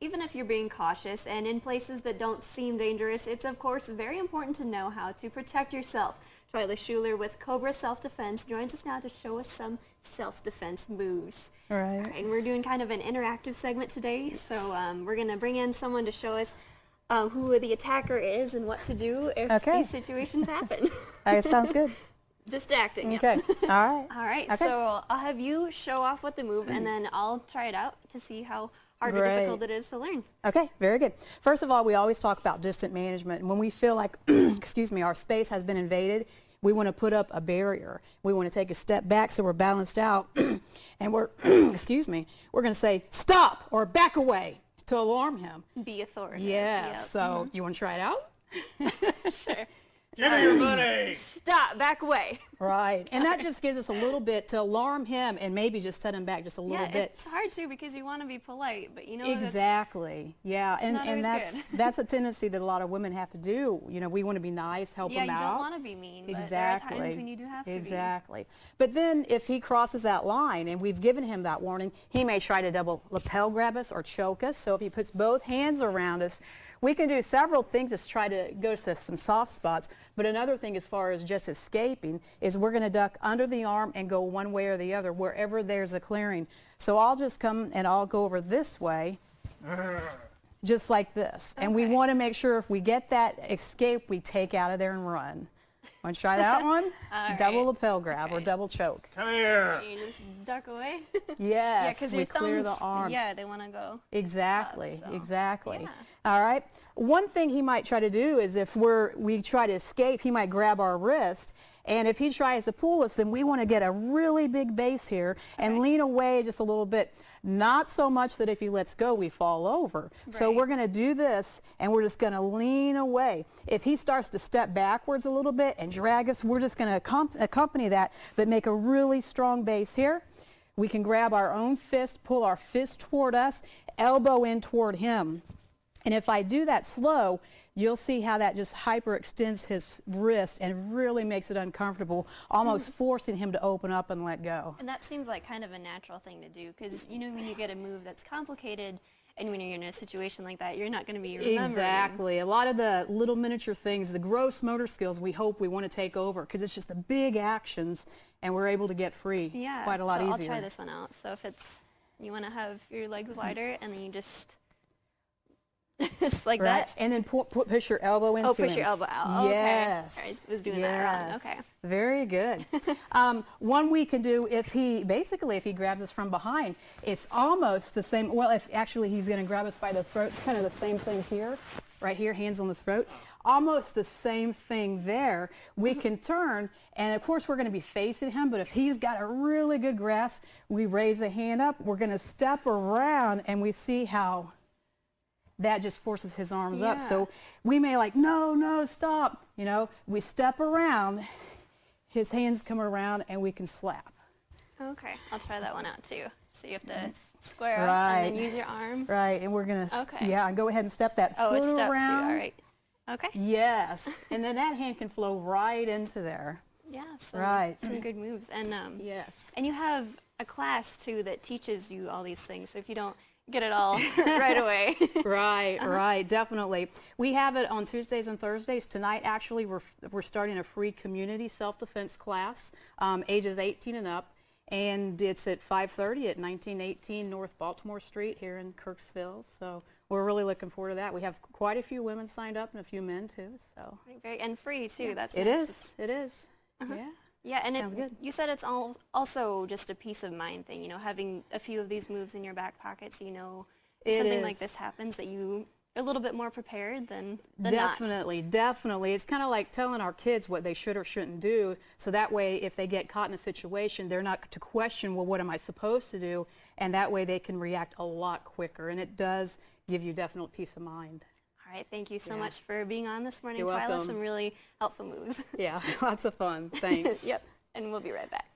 even if you're being cautious and in places that don't seem dangerous, it's of course very important to know how to protect yourself. Twyla Schuler with Cobra Self-Defense joins us now to show us some self-defense moves. Right. All right, and we're doing kind of an interactive segment today, so we're going to bring in someone to show us who the attacker is and what to do if these situations happen. It sounds good. Just acting. Okay. All right. All right. Okay. So I'll have you show off with the move, and then I'll try it out to see how hard or difficult it is to learn. Okay. Very good. First of all, we always talk about distant management. When we feel like, excuse me, our space has been invaded, we want to put up a barrier. We want to take a step back so we're balanced out, and we're, excuse me, we're going to say stop or back away to alarm him. Be authoritative. Yeah. So you want to try it out? Sure. Give me your money! Stop, back away. Right. And that just gives us a little bit to alarm him and maybe just set him back just a little bit. It's hard too because you want to be polite, but you know exactly. Yeah. And that's a tendency that a lot of women have to do. You know, we want to be nice, help them out. Yeah, you don't want to be mean, but exactly. there are times when you do have to be. Exactly. But then if he crosses that line and we've given him that warning, he may try to double lapel grab us or choke us. So if he puts both hands around us, we can do several things to try to go to some soft spots, but another thing as far as just escaping is we're going to duck under the arm and go one way or the other wherever there's a clearing. So I'll just come and I'll go over this way, just like this. And we want to make sure if we get that escape, we take out of there and run. Want to try that one? Double lapel grab or double choke. Come here. You just duck away. Yes, yeah, because we clear the arms. Yeah, they want to go. Exactly, up, so. exactly. Yeah. All right. One thing he might try to do is if we try to escape, he might grab our wrist. And if he tries to pull us, then we want to get a really big base here and lean away just a little bit. Not so much that if he lets go, we fall over. Right. So we're going to do this, and we're just going to lean away. If he starts to step backwards a little bit and drag us, we're just going to accompany that, but make a really strong base here. We can grab our own fist, pull our fist toward us, elbow in toward him. And if I do that slow, you'll see how that just hyperextends his wrist and really makes it uncomfortable, almost forcing him to open up and let go. And that seems like kind of a natural thing to do because, you know, when you get a move that's complicated and when you're in a situation like that, you're not going to be remembering. Exactly. A lot of the little miniature things, the gross motor skills we hope we want to take over because it's just the big actions and we're able to get free quite a lot easier. I'll try this one out. So if it's, you want to have your legs wider and then you just... just like that? And then push your elbow into him. Oh, push your elbow out. Yes. Okay. I was doing that wrong. Okay. Very good. One we can do if he grabs us from behind, it's almost the same. Well, if actually he's going to grab us by the throat, it's kind of the same thing here, right here, hands on the throat. Almost the same thing there. We can turn, and of course we're going to be facing him, but if he's got a really good grasp, we raise a hand up, we're going to step around, and we see how that just forces his arms up. So we may like, no, stop. You know, we step around, his hands come around, and we can slap. Okay, I'll try that one out too. So you have to square up and then use your arm. Right, and we're going to, go ahead and step that foot it's step around. too, all right. Okay. Yes, and then that hand can flow right into there. Yeah, some good moves. And yes. And you have a class too that teaches you all these things. So if you don't get it all right away. Right, definitely. We have it on Tuesdays and Thursdays. Tonight, actually, we're starting a free community self-defense class, ages 18 and up, and it's at 5:30 at 1918 North Baltimore Street here in Kirksville. So we're really looking forward to that. We have quite a few women signed up and a few men too. So and free too. That's it nice. It is. Yeah. Yeah, and sounds good. You said it's also just a peace of mind thing, you know, having a few of these moves in your back pocket so you know if something like this happens that you are a little bit more prepared than Definitely. It's kind of like telling our kids what they should or shouldn't do, so that way if they get caught in a situation, they're not to question, well, what am I supposed to do? And that way they can react a lot quicker, and it does give you definite peace of mind. All right, thank you so much for being on this morning, You're Twyla. welcome. Some really helpful moves. Yeah, lots of fun. Thanks. Yep, and we'll be right back.